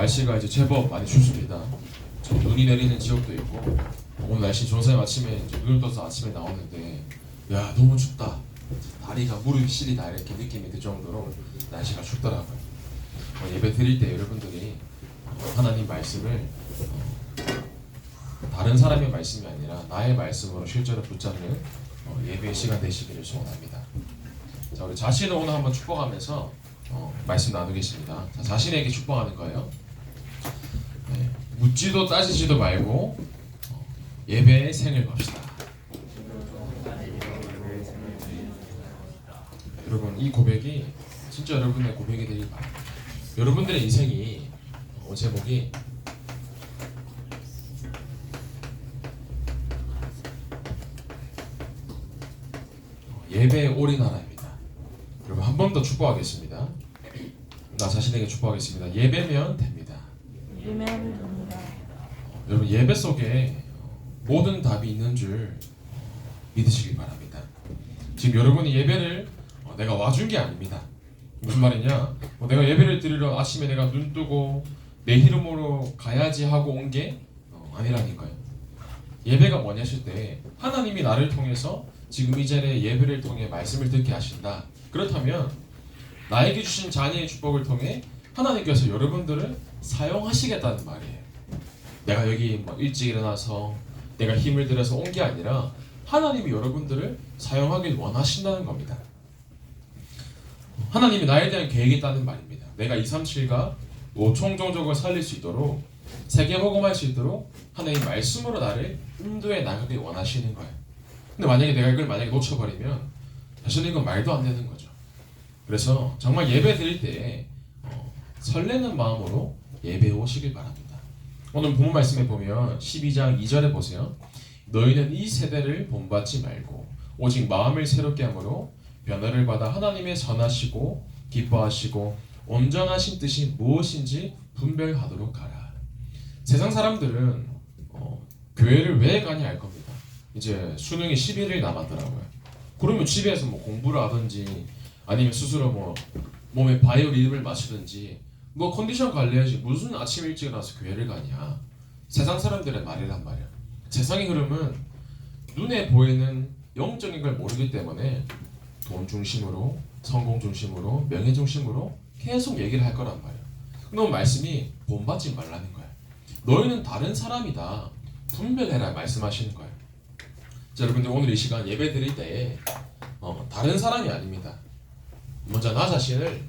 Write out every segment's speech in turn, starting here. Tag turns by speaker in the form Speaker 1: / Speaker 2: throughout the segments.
Speaker 1: 날씨가 이제 제법 많이 춥습니다. 좀 눈이 내리는 지역도 있고 오늘 날씨 좋은 사람 아침에 이제 눈을 떠서 아침에 나오는데 야 너무 춥다. 다리가 무릎이 시리다 이렇게 느낌이 들 정도로 날씨가 춥더라고요. 예배 드릴 때 여러분들이 하나님 말씀을 다른 사람의 말씀이 아니라 나의 말씀으로 실제로 붙잡는 예배의 시간 되시기를 소원합니다. 자, 우리 자신을 오늘 한번 축복하면서 말씀 나누겠습니다. 자, 자신에게 축복하는 거예요. 네, 묻지도 따지지도 말고 예배의 생을 봅시다. 여러분, 이 고백이 진짜 여러분의 고백이 되길 바랍니다. 여러분들의 인생이 제목이 예배에 올인하라입니다. 여러분, 한 번 더 축복하겠습니다. 나 자신에게 축복하겠습니다. 예배면 됩니다.
Speaker 2: 예배면 됩니다.
Speaker 1: 여러분, 예배 속에 모든 답이 있는 줄 믿으시길 바랍니다. 지금 여러분이 예배를 내가 와준 게 아닙니다. 무슨 말이냐? 내가 예배를 드리러 아침에 내가 눈 뜨고 내 이름으로 가야지 하고 온 게 아니라니까요. 예배가 뭐냐 하실 때 하나님이 나를 통해서 지금 이 자리에 예배를 통해 말씀을 듣게 하신다. 그렇다면 나에게 주신 자녀의 축복을 통해 하나님께서 여러분들을 사용하시겠다는 말이에요. 내가 여기 일찍 일어나서 내가 힘을 들여서 온 게 아니라 하나님이 여러분들을 사용하길 원하신다는 겁니다. 하나님이 나에 대한 계획이 있다는 말입니다. 내가 237가 노총종족을 살릴 수 있도록 세계복음할 수 있도록 하나님 말씀으로 나를 인도해 나가길 원하시는 거예요. 근데 만약에 내가 이걸 놓쳐버리면 사실은 이건 말도 안 되는 거죠. 그래서 정말 예배 드릴 때 설레는 마음으로 예배에 오시길 바랍니다. 오늘 본문 말씀에 보면 12장 2절에 보세요. 너희는 이 세대를 본받지 말고 오직 마음을 새롭게 함으로 변화를 받아 하나님의 선하시고 기뻐하시고 온전하신 뜻이 무엇인지 분별하도록 하라. 세상 사람들은 교회를 왜 가냐 할 겁니다. 이제 수능이 11일 남았더라고요. 그러면 집에서 공부를 하든지 아니면 스스로 몸에 바이오 리듬을 맞추든지 컨디션 관리해야지 무슨 아침 일찍 일어나서 교회를 가냐. 세상 사람들의 말이란 말이야. 세상의 흐름은 눈에 보이는 영적인 걸 모르기 때문에 돈 중심으로, 성공 중심으로, 명예 중심으로 계속 얘기를 할 거란 말이야. 그럼 말씀이 본받지 말라는 거야. 너희는 다른 사람이다. 분별해라 말씀하시는 거예요. 자, 여러분들 오늘 이 시간 예배 드릴 때 다른 사람이 아닙니다. 먼저 나 자신을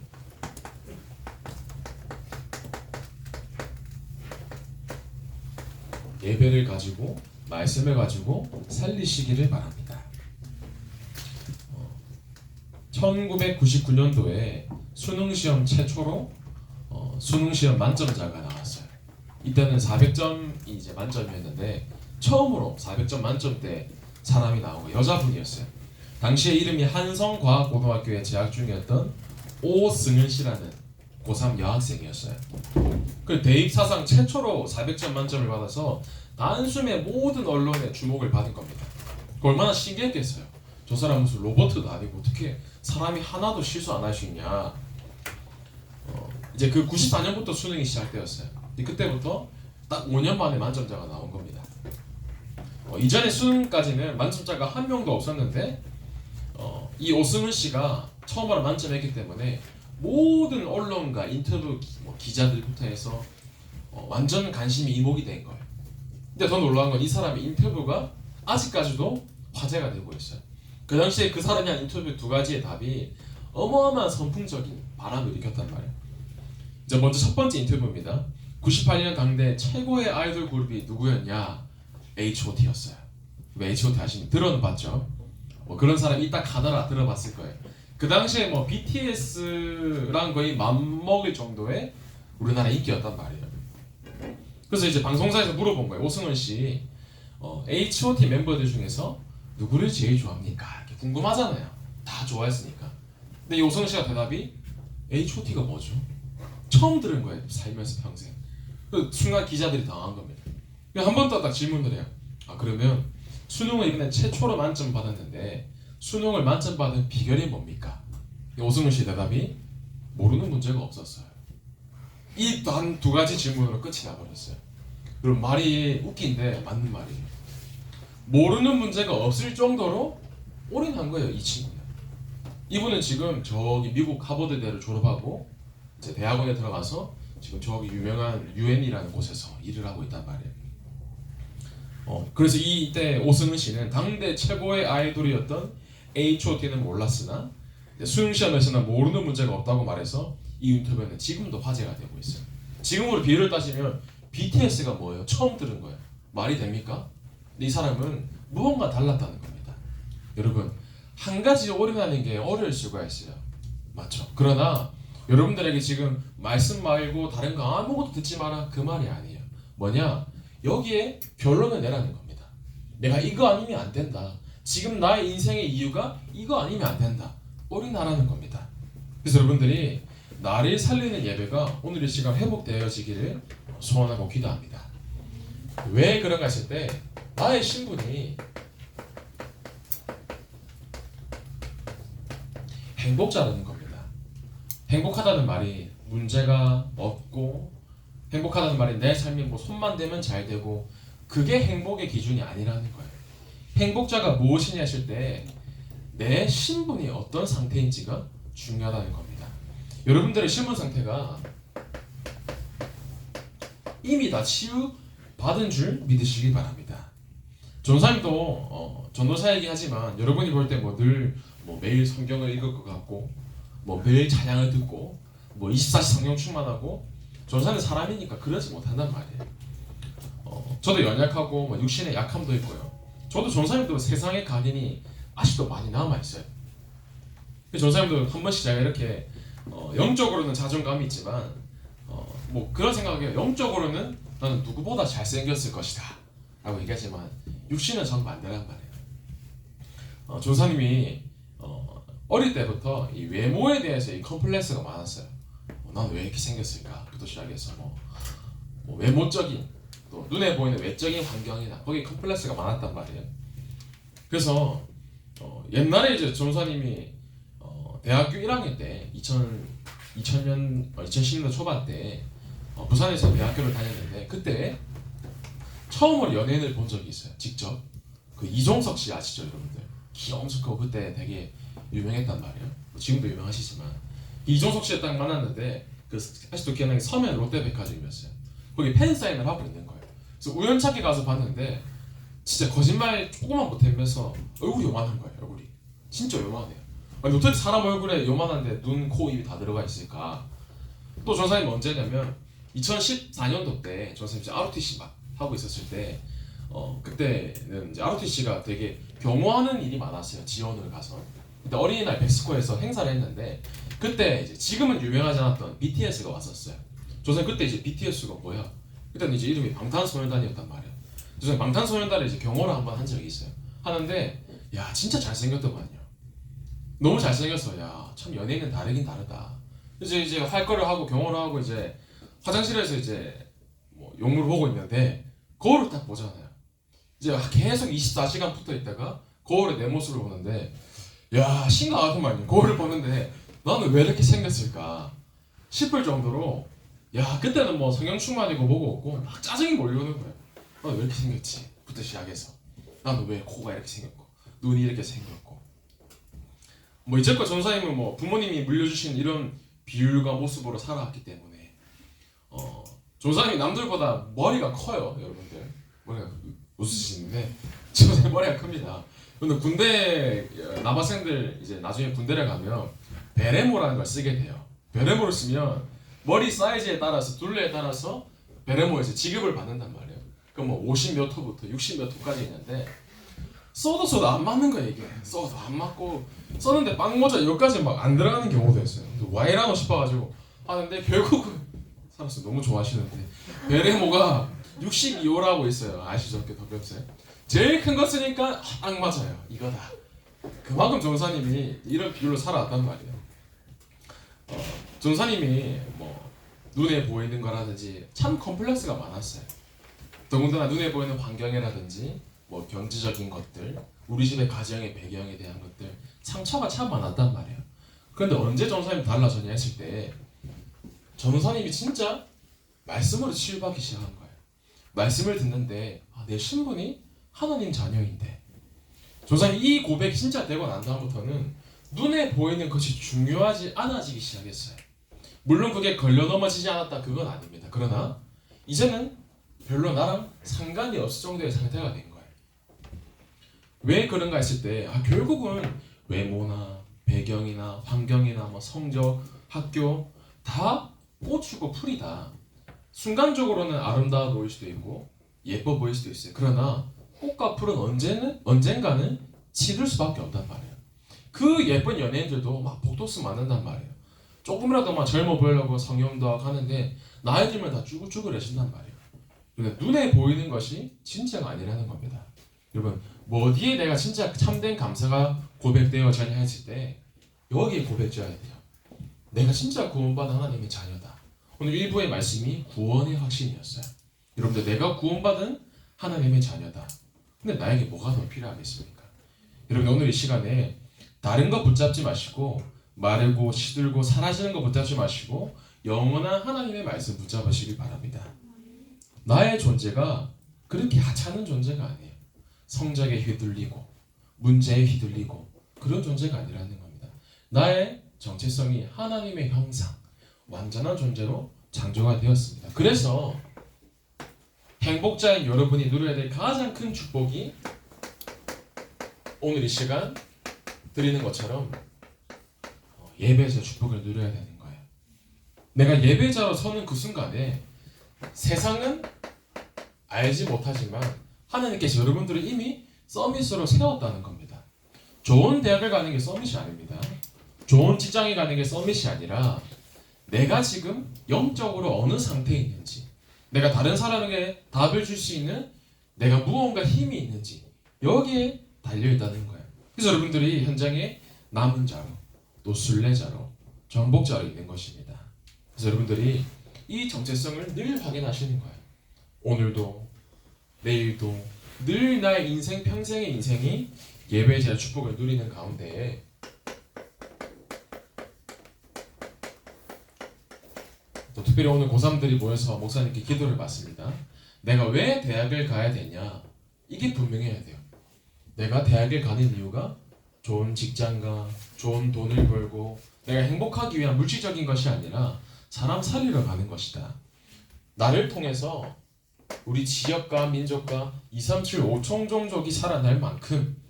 Speaker 1: 예배를 가지고 말씀을 가지고 살리시기를 바랍니다. 1999년도에 수능시험 최초로 수능시험 만점자가 나왔어요. 이때는 400점이 이제 만점이었는데 처음으로 400점 만점대 사람이 나오고 여자분이었어요. 당시에 이름이 한성과학고등학교에 재학 중이었던 오승은 씨라는 고3 여학생이었어요. 그 대입 사상 최초로 400점 만점을 받아서 단숨에 모든 언론의 주목을 받은 겁니다. 얼마나 신기했겠어요. 저 사람 무슨 로버트도 아니고 어떻게 사람이 하나도 실수 안 할 수 있냐. 이제 그 94년부터 수능이 시작되었어요. 그때부터 딱 5년 만에 만점자가 나온 겁니다. 이전에 수능까지는 만점자가 한 명도 없었는데 이 오승은 씨가 처음으로 만점했기 때문에 모든 언론과 인터뷰 기자들부터 해서 완전 관심이 이목이 된 거예요. 근데 더 놀라운 건 이 사람의 인터뷰가 아직까지도 화제가 되고 있어요. 그 당시에 그 사람이 한 인터뷰 두 가지의 답이 어마어마한 선풍적인 바람을 일으켰단 말이에요. 이제 먼저 첫 번째 인터뷰입니다. 98년 당대 최고의 아이돌 그룹이 누구였냐? H.O.T였어요. H.O.T 아시는 들어는 봤죠? 그런 사람이 딱 하나라 들어봤을 거예요. 그 당시에 BTS랑 거의 맞먹을 정도의 우리나라 인기였단 말이에요. 그래서 이제 방송사에서 물어본 거예요. 오승원 씨, H.O.T 멤버들 중에서 누구를 제일 좋아합니까? 이렇게 궁금하잖아요. 다 좋아했으니까. 근데 이 오승원 씨가 대답이 H.O.T가 뭐죠? 처음 들은 거예요. 살면서 평생. 그 순간 기자들이 당한 겁니다. 한 번 더 딱 질문을 해요. 그러면 수능을 이번에 최초로 만점 받았는데 수능을 만점 받은 비결이 뭡니까? 오승훈 씨 대답이 모르는 문제가 없었어요. 이 단 두 가지 질문으로 끝이 나버렸어요. 그럼 말이 웃긴데 맞는 말이에요. 모르는 문제가 없을 정도로 올인한 거예요, 이 친구는. 이분은 지금 저기 미국 하버드대를 졸업하고 이제 대학원에 들어가서 지금 저기 유명한 UN이라는 곳에서 일을 하고 있단 말이에요. 그래서 이때 오승훈 씨는 당대 최고의 아이돌이었던 H.O.T는 몰랐으나 수능 시험에서는 모르는 문제가 없다고 말해서 이 인터뷰는 지금도 화제가 되고 있어요. 지금으로 비율을 따지면 BTS가 뭐예요? 처음 들은 거예요. 말이 됩니까? 이 사람은 무언가 달랐다는 겁니다. 여러분, 한 가지 올인하는 게 어려울 수가 있어요. 맞죠? 그러나 여러분들에게 지금 말씀 말고 다른 거 아무것도 듣지 마라, 그 말이 아니에요. 뭐냐? 여기에 결론을 내라는 겁니다. 내가 이거 아니면 안 된다. 지금 나의 인생의 이유가 이거 아니면 안 된다. 올인하라는 겁니다. 그래서 여러분들이 나를 살리는 예배가 오늘 이 시간 회복되어지기를 소원하고 기도합니다. 왜 그런가 했을 때 나의 신분이 행복자라는 겁니다. 행복하다는 말이 문제가 없고, 행복하다는 말이 내 삶이 뭐 손만 대면 잘 되고, 그게 행복의 기준이 아니라는 거예요. 행복자가 무엇이냐 했을 때 내 신분이 어떤 상태인지가 중요하다는 겁니다. 여러분들의 신분 상태가 이미 다 치유받은 줄 믿으시기 바랍니다. 전사님도 전도사 얘기하지만 여러분이 볼 때 뭐 늘 뭐 매일 성경을 읽을 것 같고, 뭐 매일 찬양을 듣고, 뭐 24시 성령 충만하고, 전사는 사람이니까 그러지 못한단 말이에요. 저도 연약하고 뭐 육신의 약함도 있고요. 저도 전사님도 세상의 각인이 아직도 많이 남아있어요. 전사님도 한 번씩 제가 이렇게 영적으로는 자존감이 있지만 뭐 그런 생각이에요. 영적으로는 나는 누구보다 잘생겼을 것이다 라고 얘기하지만 육신은 전 반대란 말이에요. 전사님이 어릴 때부터 이 외모에 대해서 이 컴플렉스가 많았어요. 난 왜 이렇게 생겼을까? 부터 시작해서 뭐 외모적인, 또 눈에 보이는 외적인 환경이나 거기에 컴플렉스가 많았단 말이에요. 그래서 옛날에 이제 전사님이 대학교 1학년 때 2010년대 초반 때 부산에서 대학교를 다녔는데, 그때 처음으로 연예인을 본 적이 있어요. 직접. 그 이종석 씨 아시죠, 여러분들? 키 엄청 크고 그때 되게 유명했단 말이에요. 지금도 유명하시지만 이종석 씨를 딱 만났는데, 그 아직도 기억나는 게 서면 롯데백화점이었어요. 거기 팬 사인을 하고 있는 거예요. 그래서 우연찮게 가서 봤는데 진짜 거짓말 조금만 못하면서 얼굴이 요만한 거예요. 얼굴이 진짜 요만해요. 아니 어떻게 사람 얼굴에 요만한데 눈, 코, 입이 다 들어가 있을까? 또 전사님 언제냐면 2014년도 때 전사님 이제 ROTC 막 하고 있었을 때 그때는 이제 ROTC가 되게 경호하는 일이 많았어요. 지원을 가서. 그때 어린이날 백스코에서 행사를 했는데, 그때 이제 지금은 유명하지 않았던 BTS가 왔었어요. 전사님 그때 이제 BTS가 뭐야? 그때는 이제 이름이 방탄소년단이었단 말이에요. 전사님 방탄소년단에 이제 경호를 한번 한 적이 있어요. 하는데 야 진짜 잘생겼더만요. 너무 잘생겼어. 야 참 연예인은 다르긴 다르다. 이제 할 거를 하고 경호를 하고 이제 화장실에서 이제 뭐 용물을 보고 있는데 거울을 딱 보잖아요. 이제 계속 24시간 붙어 있다가 거울에 내 모습을 보는데 야 심각하구만요. 거울을 보는데 나는 왜 이렇게 생겼을까 싶을 정도로, 야 그때는 뭐 성경 충만이고 뭐고 없고 막 짜증이 몰려오는 거예요. 나는 왜 이렇게 생겼지? 부터 시작해서 나는 왜 코가 이렇게 생겼고 눈이 이렇게 생겼고, 뭐 이제껏 전사님은 뭐 부모님이 물려주신 이런 비율과 모습으로 살아왔기 때문에 전사님이 남들보다 머리가 커요. 여러분들 머리가 웃으시는데 전사님 머리가 큽니다. 근데 군대 남학생들 이제 나중에 군대를 가면 베레모라는 걸 쓰게 돼요. 베레모를 쓰면 머리 사이즈에 따라서 둘레에 따라서 베레모에서 지급을 받는단 말이에요. 그럼 뭐 50 몇 호부터 60 몇 호까지 있는데 써도 안 맞는 거야 이게. 써도 안 맞고 썼는데 빵모자 여기까지 막 안 들어가는 경우도 있어요. 와 이라노 싶어가지고 하는데 결국은 사람들 너무 좋아하시는데 베레모가 62호라고 있어요. 아시죠? 그 덕병세 제일 큰 거 쓰니까 딱 맞아요. 이거다. 그만큼 전사님이 이런 비율로 살아왔단 말이에요. 전사님이 뭐 눈에 보이는 거라든지 참 컴플렉스가 많았어요. 더군다나 눈에 보이는 환경이라든지 뭐 경제적인 것들, 우리 집의 가정의 배경에 대한 것들, 상처가 참 많았단 말이에요. 그런데 언제 전사님이 달라졌냐 했을 때 전사님이 진짜 말씀으로 치유받기 시작한 거예요. 말씀을 듣는데 내 신분이 하나님 자녀인데 조상 이 고백이 진짜 되고 난 다음부터는 눈에 보이는 것이 중요하지 않아지기 시작했어요. 물론 그게 걸려 넘어지지 않았다 그건 아닙니다. 그러나 이제는 별로 나랑 상관이 없을 정도의 상태가 된 거예요. 왜 그런가 했을 때 결국은 외모나 배경이나 환경이나 뭐 성적, 학교 다 꽃이고 풀이다. 순간적으로는 아름다워 보일 수도 있고 예뻐 보일 수도 있어요. 그러나 꽃과 풀은 언젠가는 시들 수밖에 없단 말이에요. 그 예쁜 연예인들도 막 복도스 맞는단 말이에요. 조금이라도 막 젊어 보이려고 성형도 하고 하는데 나이 들면 다 쭈글쭈글해진단 말이에요. 그러니까 눈에 보이는 것이 진짜가 아니라는 겁니다. 여러분 뭐 어디에 내가 진짜 참된 감사가 고백되어져야 했을 때 여기에 고백져야 돼요. 내가 진짜 구원받은 하나님의 자녀다. 오늘 일부의 말씀이 구원의 확신이었어요. 여러분들 내가 구원받은 하나님의 자녀다. 근데 나에게 뭐가 더 필요하겠습니까? 여러분 오늘 이 시간에 다른 거 붙잡지 마시고 마르고 시들고 사라지는 거 붙잡지 마시고 영원한 하나님의 말씀 붙잡으시기 바랍니다. 나의 존재가 그렇게 하찮은 존재가 아니에요. 성적에 휘둘리고 문제에 휘둘리고 그런 존재가 아니라는 겁니다. 나의 정체성이 하나님의 형상, 완전한 존재로 창조가 되었습니다. 그래서 행복자인 여러분이 누려야 될 가장 큰 축복이 오늘 이 시간 드리는 것처럼 예배자 축복을 누려야 되는 거예요. 내가 예배자로 서는 그 순간에 세상은 알지 못하지만 하나님께서 여러분들을 이미 서밋으로 세웠다는 겁니다. 좋은 대학을 가는 게 서밋이 아닙니다. 좋은 직장에 가는 게 서밋이 아니라 내가 지금 영적으로 어느 상태에 있는지, 내가 다른 사람에게 답을 줄 수 있는 내가 무언가 힘이 있는지 여기에 달려있다는 거예요. 그래서 여러분들이 현장에 남은 자로 또 순례자로 정복자로 있는 것입니다. 그래서 여러분들이 이 정체성을 늘 확인하시는 거예요. 오늘도 내일도 늘 나의 인생 평생의 인생이 예배자의 축복을 누리는 가운데 또 특별히 오늘 고3들이 모여서 목사님께 기도를 받습니다. 내가 왜 대학을 가야 되냐? 이게 분명해야 돼요. 내가 대학을 가는 이유가 좋은 직장과 좋은 돈을 벌고 내가 행복하기 위한 물질적인 것이 아니라 사람 살리러 가는 것이다. 나를 통해서 우리 지역과 민족과 2, 3, 7, 5총 종족이 살아날 만큼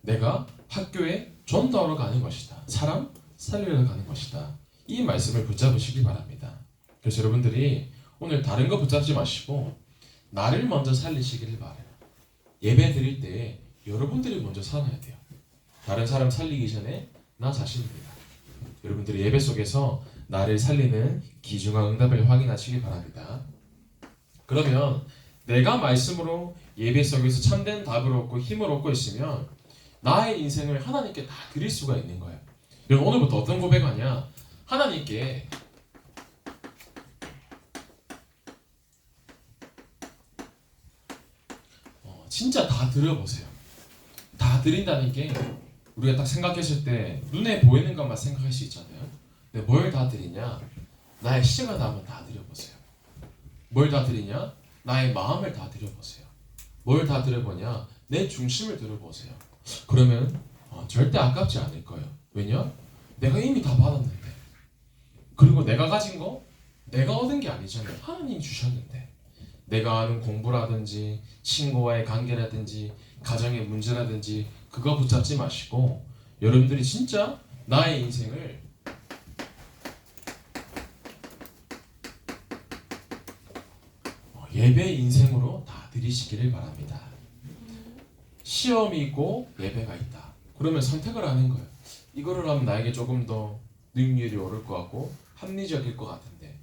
Speaker 1: 내가 학교에 전도하러 가는 것이다. 사람 살리러 가는 것이다. 이 말씀을 붙잡으시기 바랍니다. 그래서 여러분들이 오늘 다른 거 붙잡지 마시고 나를 먼저 살리시기를 바라요. 예배 드릴 때 여러분들이 먼저 살아야 돼요. 다른 사람 살리기 전에 나 자신입니다. 여러분들이 예배 속에서 나를 살리는 기중한 응답을 확인하시기 바랍니다. 그러면 내가 말씀으로 예배 속에서 참된 답을 얻고 힘을 얻고 있으면 나의 인생을 하나님께 다 드릴 수가 있는 거예요. 여러분 오늘부터 어떤 고백하냐? 하나님께 진짜 다 드려보세요. 다 드린다는 게 우리가 딱 생각했을 때 눈에 보이는 것만 생각할 수 있잖아요. 근데 뭘 다 드리냐? 나의 시간 한번 다 드려보세요. 뭘 다 드리냐? 나의 마음을 다 드려보세요. 뭘 다 드려보냐? 내 중심을 드려보세요. 그러면 절대 아깝지 않을 거예요. 왜냐? 내가 이미 다 받았는데. 그리고 내가 가진 거 내가 얻은 게 아니잖아요. 하나님이 주셨는데. 내가 하는 공부라든지 친구와의 관계라든지 가정의 문제라든지 그거 붙잡지 마시고 여러분들이 진짜 나의 인생을 예배 인생으로 다 드리시기를 바랍니다. 시험이 있고 예배가 있다. 그러면 선택을 하는 거예요. 이거를 하면 나에게 조금 더 능률이 오를 것 같고 합리적일 것 같은데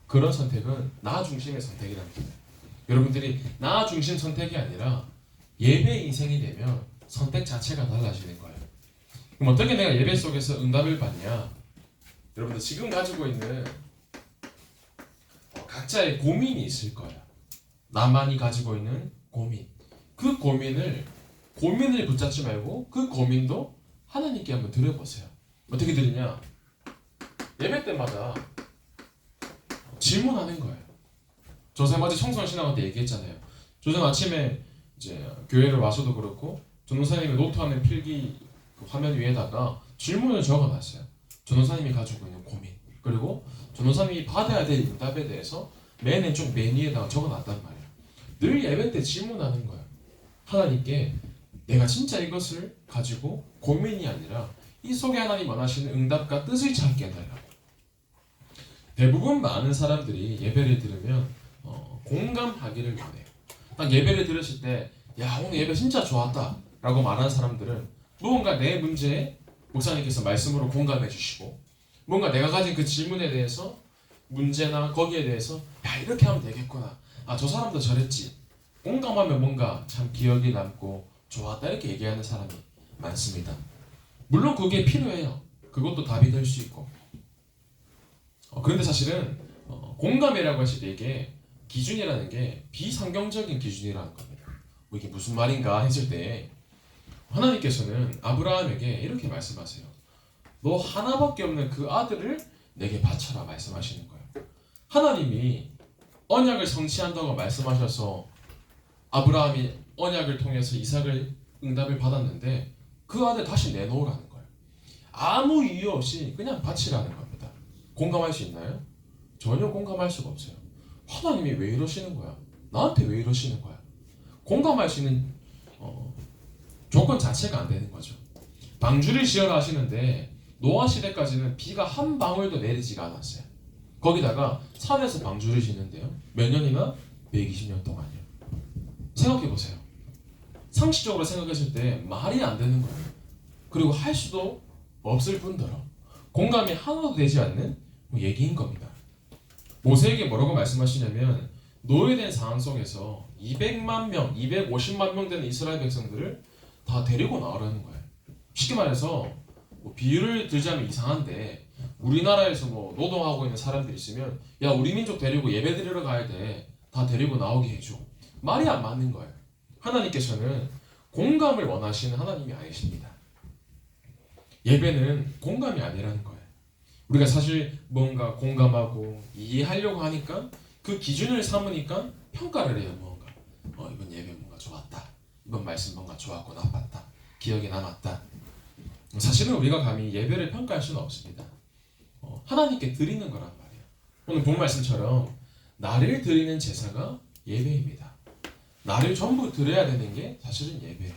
Speaker 1: 그런 선택은 나 중심의 선택이랍니다. 여러분들이 나 중심 선택이 아니라 예배 인생이 되면 선택 자체가 달라지는 거예요. 그럼 어떻게 내가 예배 속에서 응답을 받냐? 여러분들 지금 가지고 있는 각자의 고민이 있을 거예요. 나만이 가지고 있는 고민. 그 고민을 붙잡지 말고 그 고민도 하나님께 한번 드려보세요. 어떻게 드리냐? 예배 때마다 질문하는 거예요. 전사님 어제 청소년 신앙할 때 얘기했잖아요. 조선 아침에 이제 교회를 와서도 그렇고 전도사님이 노트하는 필기 그 화면 위에다가 질문을 적어놨어요. 전도사님이 가지고 있는 고민, 그리고 전도사님이 받아야 될 응답에 대해서 맨 왼쪽 메뉴에다가 적어놨단 말이에요. 늘 예배 때 질문하는 거예요. 하나님께 내가 진짜 이것을 가지고 고민이 아니라 이 속에 하나님 원하시는 응답과 뜻을 찾게 해달라고. 대부분 많은 사람들이 예배를 들으면 공감하기를 원해요. 딱 예배를 들으실 때 야 오늘 예배 진짜 좋았다 라고 말하는 사람들은 무언가 내 문제에 목사님께서 말씀으로 공감해 주시고, 뭔가 내가 가진 그 질문에 대해서 문제나 거기에 대해서 야 이렇게 하면 되겠구나, 아 저 사람도 저랬지, 공감하면 뭔가 참 기억이 남고 좋았다 이렇게 얘기하는 사람이 많습니다. 물론 그게 필요해요. 그것도 답이 될 수 있고. 그런데 사실은 공감이라고 하실 때 이게 기준이라는 게 비상경적인 기준이라는 겁니다. 뭐 이게 무슨 말인가 했을 때 하나님께서는 아브라함에게 이렇게 말씀하세요. 너 하나밖에 없는 그 아들을 내게 바쳐라 말씀하시는 거예요. 하나님이 언약을 성취한다고 말씀하셔서 아브라함이 언약을 통해서 이삭을 응답을 받았는데 그 아들 다시 내놓으라는 거예요. 아무 이유 없이 그냥 바치라는 겁니다. 공감할 수 있나요? 전혀 공감할 수가 없어요. 하나님이 왜 이러시는 거야? 나한테 왜 이러시는 거야? 공감할 수 있는 조건 자체가 안 되는 거죠. 방주를 지어라 하시는데 노아 시대까지는 비가 한 방울도 내리지가 않았어요. 거기다가 산에서 방주를 짓는데요. 몇 년이나? 120년 동안이요. 생각해 보세요. 상식적으로 생각했을 때 말이 안 되는 거예요. 그리고 할 수도 없을 뿐더러 공감이 하나도 되지 않는 얘기인 겁니다. 모세에게 뭐라고 말씀하시냐면 노예된 상황 속에서 200만 명, 250만 명 되는 이스라엘 백성들을 다 데리고 나오라는 거예요. 쉽게 말해서 뭐 비유를 들자면 이상한데 우리나라에서 뭐 노동하고 있는 사람들이 있으면 야 우리 민족 데리고 예배 드리러 가야 돼, 다 데리고 나오게 해줘. 말이 안 맞는 거예요. 하나님께서는 공감을 원하시는 하나님이 아니십니다. 예배는 공감이 아니라는 거예요. 우리가 사실 뭔가 공감하고 이해하려고 하니까 그 기준을 삼으니까 평가를 해요. 뭔가 이번 예배 뭔가 좋았다, 이번 말씀 뭔가 좋았고 나빴다, 기억에 남았다. 사실은 우리가 감히 예배를 평가할 수는 없습니다. 하나님께 드리는 거란 말이에요. 오늘 본 말씀처럼 나를 드리는 제사가 예배입니다. 나를 전부 드려야 되는 게 사실은 예배예요.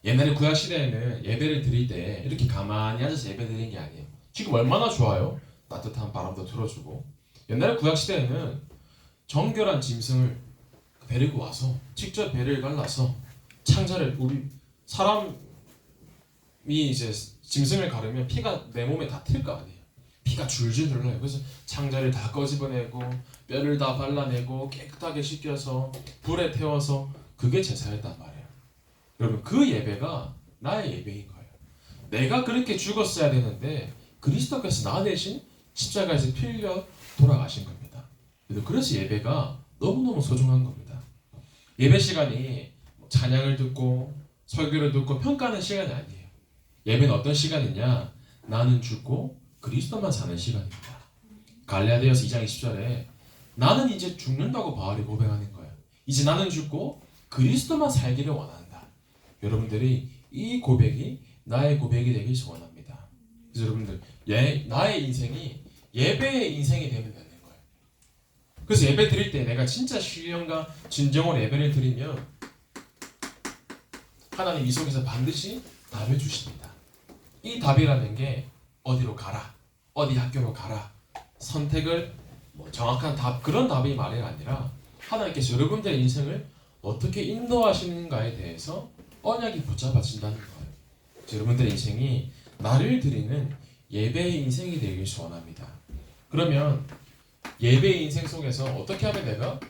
Speaker 1: 옛날에 구약 시대에는 예배를 드릴 때 이렇게 가만히 앉아서 예배 드리는 게 아니에요. 지금 얼마나 좋아요? 따뜻한 바람도 틀어주고. 옛날에 구약 시대에는 정결한 짐승을 데리고 와서 직접 배를 갈라서 창자를, 우리 사람이 이제 짐승을 가르면 피가 내 몸에 다 튈 거 아니에요. 피가 줄줄 흘러요. 그래서 창자를 다 꺼집어내고 뼈를 다 발라내고 깨끗하게 씻겨서 불에 태워서, 그게 제사였단 말이에요. 여러분, 그 예배가 나의 예배인 거예요. 내가 그렇게 죽었어야 되는데 그리스도께서 나 대신 십자가에서 피 흘려 돌아가신 겁니다. 그래서 예배가 너무너무 소중한 겁니다. 예배 시간이 찬양을 듣고 설교를 듣고 평가하는 시간이 아니에요. 예배는 어떤 시간이냐? 나는 죽고 그리스도만 사는 시간입니다. 갈라디아서 2장 20절에 나는 이제 죽는다고 바울이 고백하는 거예요. 이제 나는 죽고 그리스도만 살기를 원한다. 여러분들이 이 고백이 나의 고백이 되길 소원합니다. 그래서 여러분들 나의 인생이 예배의 인생이 되면 되는 거예요. 그래서 예배 드릴 때 내가 진짜 신령과 진정으로 예배를 드리면 하나님 이 속에서 반드시 답을 주십니다. 이 답이라는 게 어디로 가라, 어디 학교로 가라, 선택을 정확한 답, 그런 답이 말이 아니라 하나님께서 여러분들의 인생을 어떻게 인도하시는가에 대해서 언약이 붙잡아진다는 거예요. 여러분들의 인생이 나를 드리는 예배의 인생이 되길 소원합니다. 그러면 예배의 인생 속에서 어떻게 하면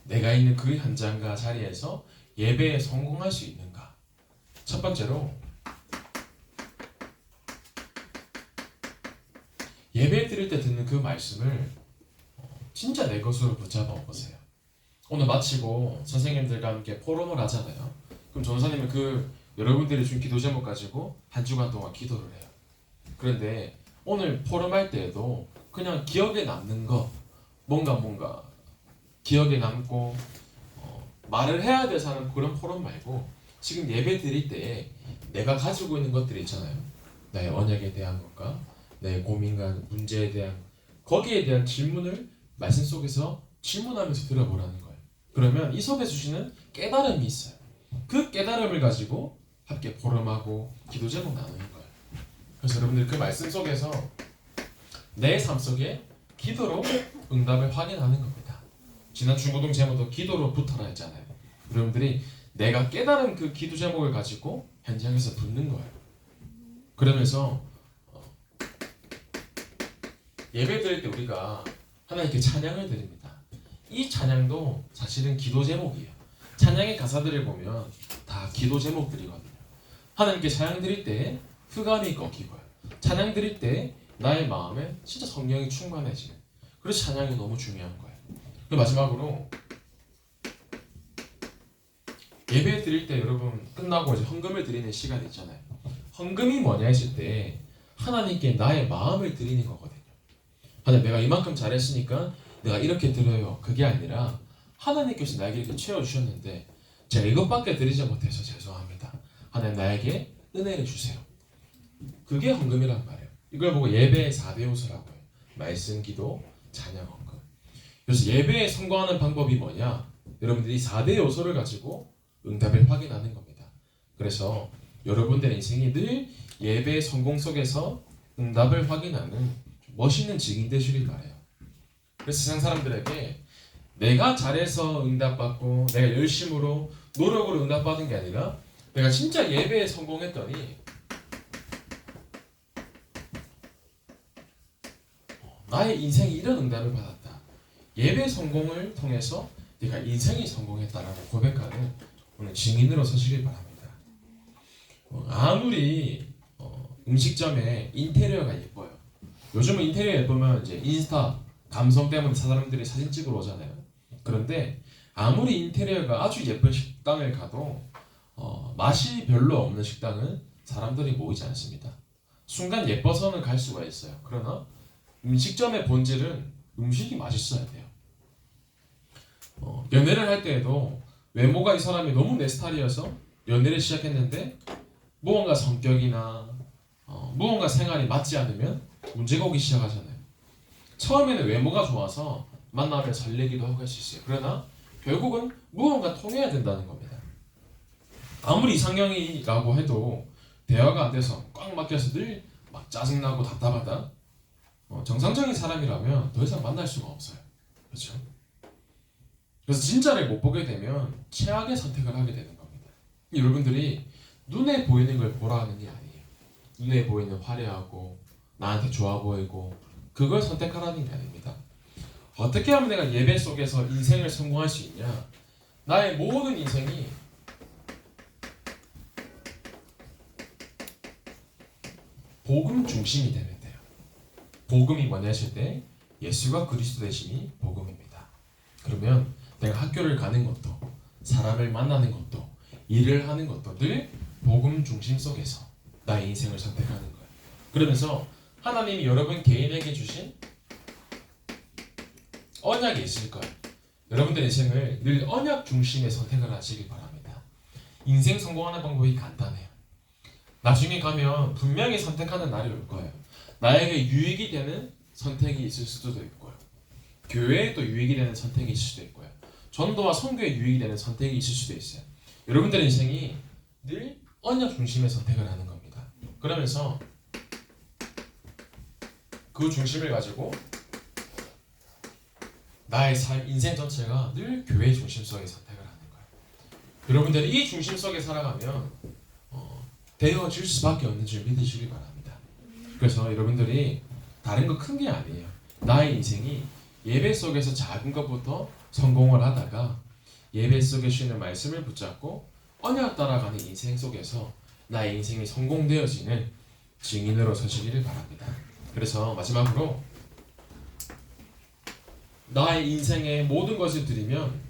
Speaker 1: 내가 있는 그 현장과 자리에서 예배에 성공할 수 있는가? 첫 번째로 예배 드릴 때 듣는 그 말씀을 진짜 내 것으로 붙잡아 보세요. 오늘 마치고 선생님들과 함께 포럼을 하잖아요. 그럼 전사님은 그 여러분들이 준 기도 제목 가지고 한 주간 동안 기도를 해요. 그런데 오늘 포럼할 때에도 그냥 기억에 남는 거, 뭔가 기억에 남고 말을 해야 돼서 하는 그런 포럼 말고 지금 예배 드릴 때 내가 가지고 있는 것들이 있잖아요. 나의 언약에 대한 것과 내 고민과 문제에 대한 거기에 대한 질문을 말씀 속에서 질문하면서 들어보라는 거예요. 그러면 이 속에 주시는 깨달음이 있어요. 그 깨달음을 가지고 함께 포럼하고 기도 제목 나누는 거예요. 그래서 여러분들 그 말씀 속에서 내 삶 속에 기도로 응답을 확인하는 겁니다. 지난 중고등 제목도 기도로 붙어라 했잖아요. 여러분들이 내가 깨달은 그 기도 제목을 가지고 현장에서 붙는 거예요. 그러면서 예배 드릴 때 우리가 하나님께 찬양을 드립니다. 이 찬양도 사실은 기도 제목이에요. 찬양의 가사들을 보면 다 기도 제목들이거든요. 하나님께 찬양 드릴 때 흑암이 꺾이고요. 찬양 드릴 때 나의 마음에 진짜 성령이 충만해지는 그래서 찬양이 너무 중요한 거예요. 그리고 마지막으로 예배 드릴 때 여러분 끝나고 이제 헌금을 드리는 시간이 있잖아요. 헌금이 뭐냐 했을 때 하나님께 나의 마음을 드리는 거거든요. 하나님 내가 이만큼 잘했으니까 내가 이렇게 드려요. 그게 아니라 하나님께서 나에게 이렇게 채워주셨는데 제가 이것밖에 드리지 못해서 죄송합니다. 하나님 나에게 은혜를 주세요. 그게 헌금이란 말이에요. 이걸 보고 예배의 4대 요소라고 해요. 말씀, 기도, 찬양, 헌금. 그래서 예배에 성공하는 방법이 뭐냐? 여러분들이 4대 요소를 가지고 응답을 확인하는 겁니다. 그래서 여러분들의 인생이 늘 예배의 성공 속에서 응답을 확인하는 멋있는 증인 되시길 바라요. 그래서 세상 사람들에게 내가 잘해서 응답받고 내가 열심으로 노력으로 응답받은 게 아니라 내가 진짜 예배에 성공했더니 나의 인생이 이런 응답을 받았다. 예배 성공을 통해서 내가 인생이 성공했다라고 고백하는 오늘 증인으로 서시길 바랍니다. 아무리 음식점에 인테리어가 예뻐요. 요즘은 인테리어 예쁘면 이제 인스타 감성 때문에 사람들이 사진 찍으러 오잖아요. 그런데 아무리 인테리어가 아주 예쁜 식당을 가도 맛이 별로 없는 식당은 사람들이 모이지 않습니다. 순간 예뻐서는 갈 수가 있어요. 그러나 음식점의 본질은 음식이 맛있어야 돼요. 연애를 할 때에도 외모가 이 사람이 너무 내 스타일이어서 연애를 시작했는데 무언가 성격이나 무언가 생활이 맞지 않으면 문제가 오기 시작하잖아요. 처음에는 외모가 좋아서 만나면 설레기도 하고 할 수 있어요. 그러나 결국은 무언가 통해야 된다는 겁니다. 아무리 이상형이라고 해도 대화가 안 돼서 꽉 막혀서 늘 막 짜증나고 답답하다. 정상적인 사람이라면 더 이상 만날 수가 없어요. 그렇죠? 그래서 진짜를 못 보게 되면 최악의 선택을 하게 되는 겁니다. 여러분들이 눈에 보이는 걸 보라 하는 게 아니에요. 눈에 보이는 화려하고 나한테 좋아 보이고 그걸 선택하라는 게 아닙니다. 어떻게 하면 내가 예배 속에서 인생을 성공할 수 있냐? 나의 모든 인생이 복음 중심이 되면 돼요. 복음이 뭐냐 하실 때 예수가 그리스도 되심이 복음입니다. 그러면 내가 학교를 가는 것도 사람을 만나는 것도 일을 하는 것도 늘 복음 중심 속에서 나의 인생을 선택하는 거예요. 그러면서 하나님이 여러분 개인에게 주신 언약이 있을 거예요. 여러분들 인생을 늘 언약 중심의 선택을 하시길 바랍니다. 인생 성공하는 방법이 간단해요. 나중에 가면 분명히 선택하는 날이 올 거예요. 나에게 유익이 되는 선택이 있을 수도 있고요. 교회에 또 유익이 되는 선택이 있을 수도 있고요. 전도와 선교에 유익이 되는 선택이 있을 수도 있어요. 여러분들의 인생이 늘 언약 중심의 선택을 하는 겁니다. 그러면서 그 중심을 가지고 나의 인생 전체가 늘 교회 중심 속의 선택을 하는 거예요. 여러분들이 이 중심 속에 살아가면 되어질 수밖에 없는 줄 믿으시기 바랍니다. 그래서 여러분들이 다른 거 큰 게 아니에요. 나의 인생이 예배 속에서 작은 것부터 성공을 하다가 예배 속에 쉬는 말씀을 붙잡고 언약 따라가는 인생 속에서 나의 인생이 성공되어지는 증인으로 서시기를 바랍니다. 그래서 마지막으로 나의 인생의 모든 것을 드리면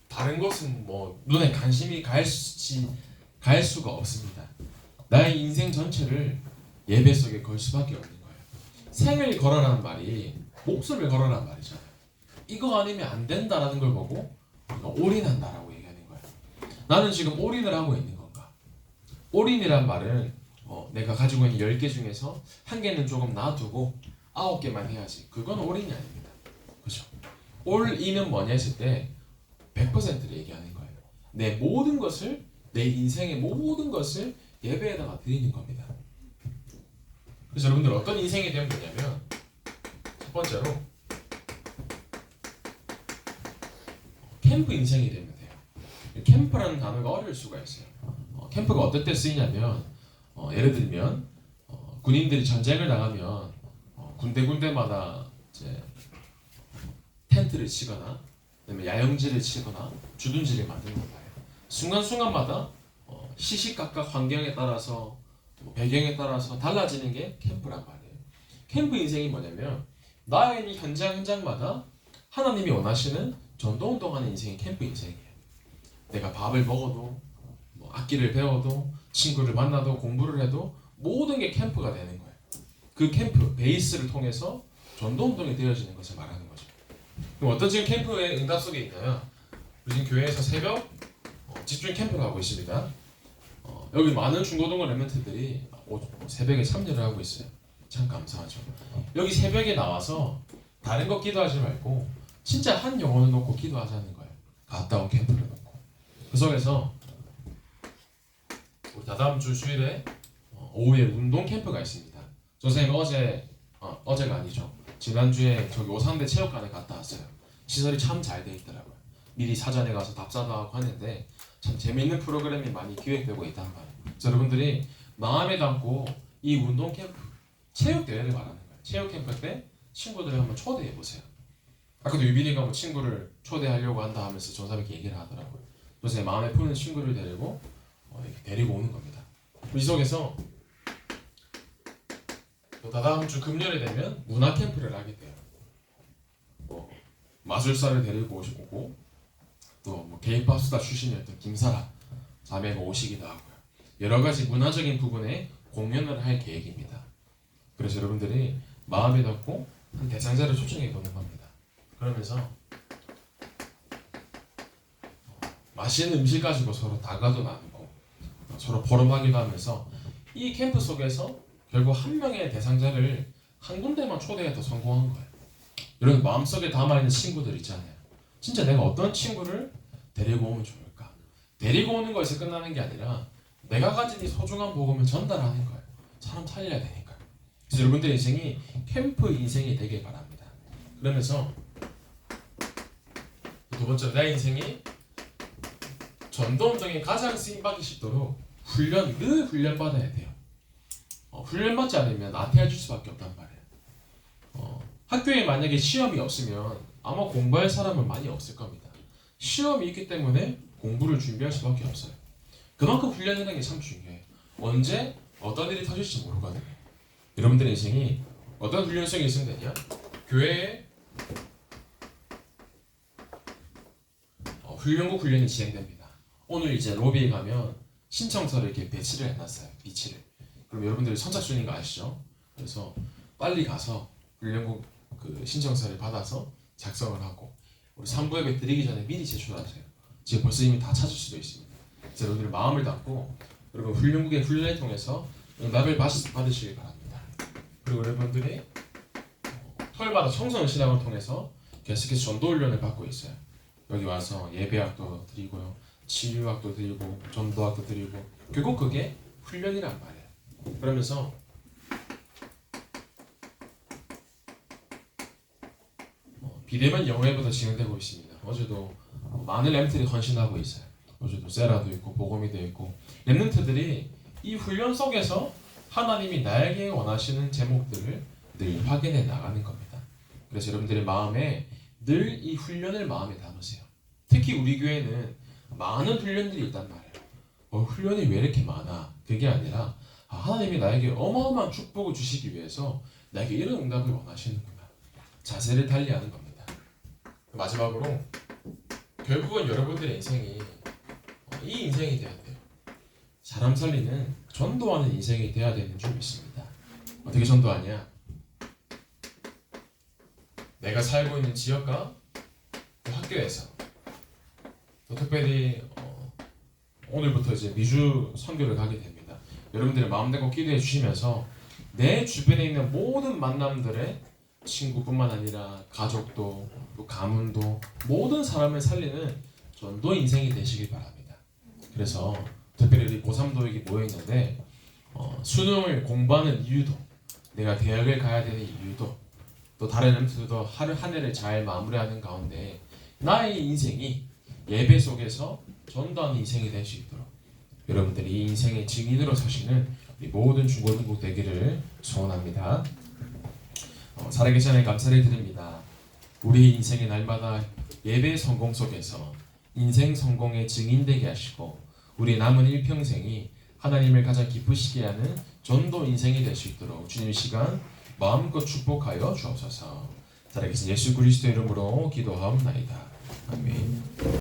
Speaker 1: 다른 것은 뭐 눈에 관심이 갈 수가 없습니다. 나의 인생 전체를 예배 속에 걸 수밖에 없는 거예요. 생을 걸어라는 말이 목숨을 걸어라는 말이잖아요. 이거 아니면 안 된다라는 걸 보고 우리가 올인한다라고 얘기하는 거예요. 나는 지금 올인을 하고 있는 건가? 올인이란 말은 내가 가지고 있는 10개 중에서 한 개는 조금 놔두고 9개만 해야지. 그건 올인이 아닙니다. 그렇죠? 올인은 뭐냐 했을 때 100%를 얘기하는 거예요. 내 모든 것을, 내 인생의 모든 것을 예배에다가 드리는 겁니다. 그래서 여러분들 어떤 인생이 되면 되냐면, 첫 번째로 캠프 인생이 되면 돼요. 캠프라는 단어가 어려울 수가 있어요. 캠프가 어떨 때 쓰이냐면, 예를 들면 군인들이 전쟁을 나가면 군데군데마다 이제 텐트를 치거나, 그다음에 야영지를 치거나 주둔지를 만드는 거예요. 순간순간마다 시시각각 환경에 따라서 배경에 따라서 달라지는 게 캠프란 말이에요. 캠프 인생이 뭐냐면 나의 이 현장마다 하나님이 원하시는 전도운동하는 인생이 캠프 인생이에요. 내가 밥을 먹어도 악기를 배워도 친구를 만나도 공부를 해도 모든 게 캠프가 되는 거예요. 그 캠프 베이스를 통해서 전도운동이 되어지는 것을 말하는 거죠. 그럼 어떤 지금 캠프의 응답 속에 있나요? 우리 지금 교회에서 새벽 집중 캠프를 하고 있습니다. 여기 많은 중고등부 랩런트들이 새벽에 참여를 하고 있어요. 참 감사하죠. 여기 새벽에 나와서 다른 거 기도하지 말고 진짜 한 영혼을 놓고 기도하자는 거예요. 갔다 온 캠프를 놓고. 그 속에서 우리 다다음 주 주일에 오후에 운동 캠프가 있습니다. 선생님 어제가 아니죠. 지난주에 저기 오산대 체육관에 갔다 왔어요. 시설이 참 잘 돼 있더라고요. 미리 사전에 가서 답사도 하고 하는데 참 재미있는 프로그램이 많이 기획되고 있단 말이에요. 그래서 여러분들이 마음에 담고 이 운동 캠프, 체육 대회를 말하는 거예요. 체육 캠프 때 친구들을 한번 초대해 보세요. 아까도 유빈이가 친구를 초대하려고 한다 하면서 전사님께 얘기를 하더라고요. 그래서 마음에 푸는 친구를 데리고 데리고 오는 겁니다. 이 속에서 또 다다음 주 금요일에 되면 문화 캠프를 하게 돼요. 마술사를 데리고 오시고 또 개입합수다 출신이었던 김사라 자매가 오시기도 하고요. 여러 가지 문화적인 부분에 공연을 할 계획입니다. 그래서 여러분들이 마음에 담고 한 대상자를 초청해 보는 겁니다. 그러면서 맛있는 음식 가지고 서로 다가도 나누고 서로 포럼하기도 하면서 이 캠프 속에서 결국 한 명의 대상자를 한 군데만 초대해서 성공한 거예요. 이런 마음속에 담아있는 친구들 있잖아요. 진짜 내가 어떤 친구를 데리고 오면 좋을까? 데리고 오는 거에서 끝나는 게 아니라 내가 가진 이 소중한 복음을 전달하는 거예요. 사람 살려야 되니까. 그래서 여러분들의 인생이 캠프 인생이 되길 바랍니다. 그러면서 두 번째로 내 인생이 전도운동에 가장 쓰임받기 쉽도록 늘 훈련받아야 돼요. 훈련받지 않으면 나태해질 수밖에 없단 말이에요. 학교에 만약에 시험이 없으면 아마 공부할 사람은 많이 없을 겁니다. 시험이 있기 때문에 공부를 준비할 수밖에 없어요. 그만큼 훈련이라는 게 참 중요해요. 언제 어떤 일이 터질지 모르거든요. 여러분들의 인생이 어떤 훈련성이 있으면 되냐? 교회에 훈련국 훈련이 진행됩니다. 오늘 이제 로비에 가면 신청서를 이렇게 배치를 해놨어요. 비치를. 그럼 여러분들이 선착순인 거 아시죠? 그래서 빨리 가서 훈련국 그 신청서를 받아서 작성을 하고 우리 3부 예배 드리기 전에 미리 제출하세요. 지금 벌써 이미 다 찾을 수도 있습니다. 그래서 여러분들 마음을 담고 여러분 훈련국의 훈련을 통해서 응답을 받으시길 바랍니다. 그리고 여러분들이 토요일마다 청소년 신학을 통해서 계속해서 전도 훈련을 받고 있어요. 여기 와서 예배학도 드리고요, 치유학도 드리고, 전도학도 드리고, 결국 그게 훈련이란 말이에요. 그러면서 비대면 영어회부터 진행되고 있습니다. 어제도 많은 랩런트들이 헌신하고 있어요. 어제도 세라도 있고 보검이도 있고 랩런트들이 이 훈련 속에서 하나님이 나에게 원하시는 제목들을 늘 확인해 나가는 겁니다. 그래서 여러분들의 마음에 늘 이 훈련을 마음에 담으세요. 특히 우리 교회는 많은 훈련들이 있단 말이에요. 훈련이 왜 이렇게 많아? 그게 아니라 하나님이 나에게 어마어마한 축복을 주시기 위해서 나에게 이런 응답을 원하시는구나. 자세를 달리하는 겁니다. 마지막으로 결국은 여러분들의 인생이 이 인생이 돼야 돼요. 사람 살리는 전도하는 인생이 돼야 되는 줄 믿습니다. 어떻게 전도하냐? 내가 살고 있는 지역과 그 학교에서 또 특별히 오늘부터 이제 미주 선교를 가게 됩니다. 여러분들의 마음대로 기도해 주시면서 내 주변에 있는 모든 만남들의 친구뿐만 아니라 가족도 또 가문도 모든 사람을 살리는 전도 인생이 되시길 바랍니다. 그래서 특별히 우리 고3도에게 모여있는데 수능을 공부하는 이유도 내가 대학을 가야 되는 이유도 또 다른 엠들도 하루 한 해를 잘 마무리하는 가운데 나의 인생이 예배 속에서 전도하는 인생이 될 수 있도록 여러분들이 이 인생의 증인으로 서시는 우리 모든 중고등부 되기를 소원합니다. 살아계신 하나님 감사를 드립니다. 우리 인생의 날마다 예배 성공 속에서 인생 성공의 증인 되게 하시고 우리 남은 일평생이 하나님을 가장 기쁘시게 하는 전도 인생이 될 수 있도록 주님 이 시간 마음껏 축복하여 주옵소서. 살아계신 예수 그리스도 이름으로 기도하옵나이다. 아멘.